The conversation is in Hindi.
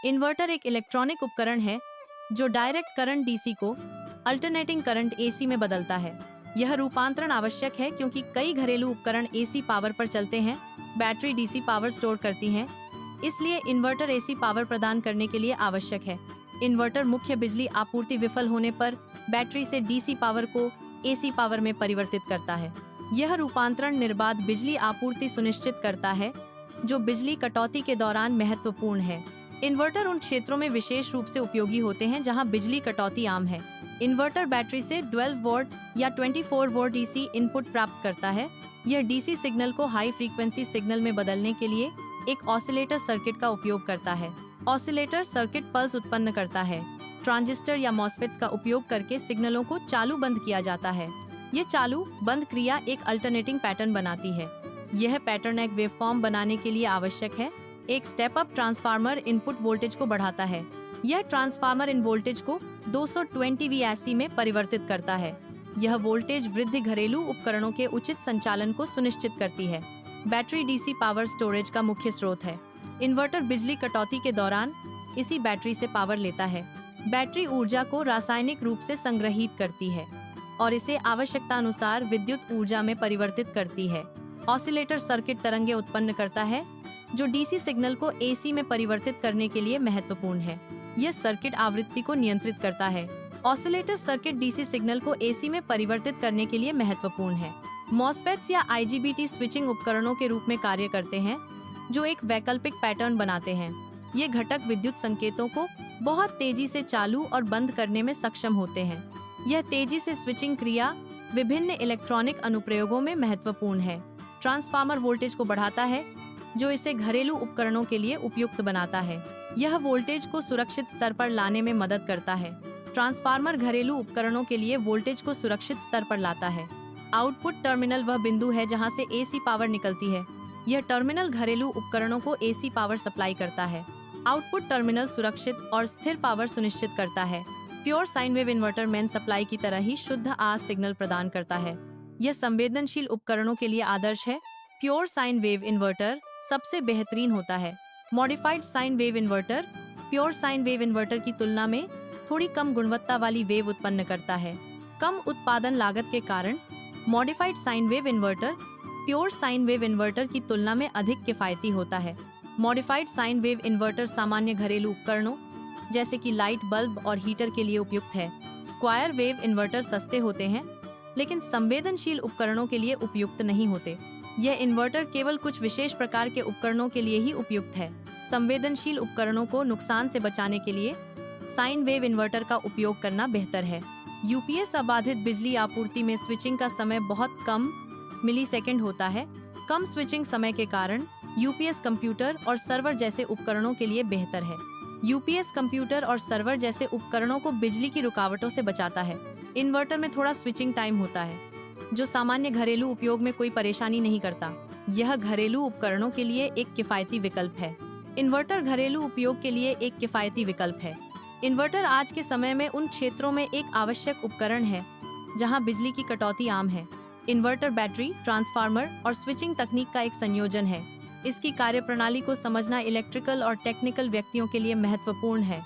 इन्वर्टर एक इलेक्ट्रॉनिक उपकरण है जो डायरेक्ट करंट डीसी को अल्टरनेटिंग करंट एसी में बदलता है। यह रूपांतरण आवश्यक है क्योंकि कई घरेलू उपकरण एसी पावर पर चलते हैं, बैटरी डीसी पावर स्टोर करती हैं, इसलिए इन्वर्टर एसी पावर प्रदान करने के लिए आवश्यक है। इन्वर्टर मुख्य बिजली आपूर्ति विफल होने पर बैटरी से डीसी पावर को एसी पावर में परिवर्तित करता है। यह रूपांतरण निर्बाध बिजली आपूर्ति सुनिश्चित करता है जो बिजली कटौती के दौरान महत्वपूर्ण है। इन्वर्टर उन क्षेत्रों में विशेष रूप से उपयोगी होते हैं जहां बिजली कटौती आम है। इन्वर्टर बैटरी से 12 वोल्ट या 24 वोल्ट डीसी इनपुट प्राप्त करता है। यह डीसी सिग्नल को हाई फ्रीक्वेंसी सिग्नल में बदलने के लिए एक ऑसिलेटर सर्किट का उपयोग करता है। ऑसिलेटर सर्किट पल्स उत्पन्न करता है। ट्रांजिस्टर या मॉसफेट्स का उपयोग करके सिग्नलों को चालू बंद किया जाता है। यह चालू बंद क्रिया एक अल्टरनेटिंग पैटर्न बनाती है। यह पैटर्न एक वेवफॉर्म बनाने के लिए आवश्यक है। एक step up transformer input voltage को बढ़ाता है। यह ट्रांसफार्मर इन वोल्टेज को 220 VAC में परिवर्तित करता है। यह वोल्टेज वृद्धि घरेलू उपकरणों के उचित संचालन को सुनिश्चित करती है। बैटरी डीसी पावर स्टोरेज का मुख्य स्रोत है। इन्वर्टर बिजली कटौती के दौरान इसी बैटरी से पावर लेता है। बैटरी ऊर्जा को रासायनिक रूप से संग्रहित करती है और इसे आवश्यकता अनुसार विद्युत ऊर्जा में परिवर्तित करती है। ऑसिलेटर सर्किट तरंगे उत्पन्न करता है जो डीसी सिग्नल को एसी में परिवर्तित करने के लिए महत्वपूर्ण है। यह सर्किट आवृत्ति को नियंत्रित करता है। ऑसिलेटर सर्किट डीसी सिग्नल को एसी में परिवर्तित करने के लिए महत्वपूर्ण है। मॉसफेट्स या आईजीबीटी स्विचिंग उपकरणों के रूप में कार्य करते हैं जो एक वैकल्पिक पैटर्न बनाते हैं। ये घटक विद्युत संकेतों को बहुत तेजी से चालू और बंद करने में सक्षम होते हैं। यह तेजी से स्विचिंग क्रिया विभिन्न इलेक्ट्रॉनिक अनुप्रयोगों में महत्वपूर्ण है। ट्रांसफार्मर वोल्टेज को बढ़ाता है जो इसे घरेलू उपकरणों के लिए उपयुक्त बनाता है। यह वोल्टेज को सुरक्षित स्तर पर लाने में मदद करता है। ट्रांसफार्मर घरेलू उपकरणों के लिए वोल्टेज को सुरक्षित स्तर पर लाता है। आउटपुट टर्मिनल वह बिंदु है जहां से एसी पावर निकलती है। यह टर्मिनल घरेलू उपकरणों को एसी पावर सप्लाई करता है। आउटपुट टर्मिनल सुरक्षित और स्थिर पावर सुनिश्चित करता है। Pure sine wave inverter main supply की तरह ही शुद्ध आवाज सिग्नल प्रदान करता है। यह संवेदनशील उपकरणों के लिए आदर्श है। प्योर साइन वेव इन्वर्टर सबसे बेहतरीन होता है। Modified sine wave inverter pure sine wave inverter की तुलना में थोड़ी कम गुणवत्ता वाली वेव उत्पन्न करता है। कम उत्पादन लागत के कारण modified sine wave inverter pure sine wave inverter की तुलना में अधिक किफायती होता है। मॉडिफाइड साइन वेव इन्वर्टर सामान्य घरेलू उपकरणों जैसे कि लाइट बल्ब और हीटर के लिए उपयुक्त है। स्क्वायर वेव इन्वर्टर सस्ते होते हैं लेकिन संवेदनशील उपकरणों के लिए उपयुक्त नहीं होते। यह इन्वर्टर केवल कुछ विशेष प्रकार के उपकरणों के लिए ही उपयुक्त है। संवेदनशील उपकरणों को नुकसान से बचाने के लिए साइन वेव इन्वर्टर का उपयोग करना बेहतर है। यूपीएस अबाधित बिजली आपूर्ति में स्विचिंग का समय बहुत कम मिलीसेकंड होता है। कम स्विचिंग समय के कारण यूपीएस कंप्यूटर और सर्वर जैसे उपकरणों के लिए बेहतर है। यूपीएस कंप्यूटर और सर्वर जैसे उपकरणों को बिजली की रुकावटों से बचाता है। इन्वर्टर में थोड़ा स्विचिंग टाइम होता है जो सामान्य घरेलू उपयोग में कोई परेशानी नहीं करता। यह घरेलू उपकरणों के लिए एक किफायती विकल्प है। इन्वर्टर घरेलू उपयोग के लिए एक किफायती विकल्प है। इन्वर्टर आज के समय में उन क्षेत्रों में एक आवश्यक उपकरण है जहां बिजली की कटौती आम है। इन्वर्टर बैटरी, ट्रांसफार्मर और स्विचिंग तकनीक का एक संयोजन है। इसकी कार्यप्रणाली को समझना इलेक्ट्रिकल और टेक्निकल व्यक्तियों के लिए महत्वपूर्ण है।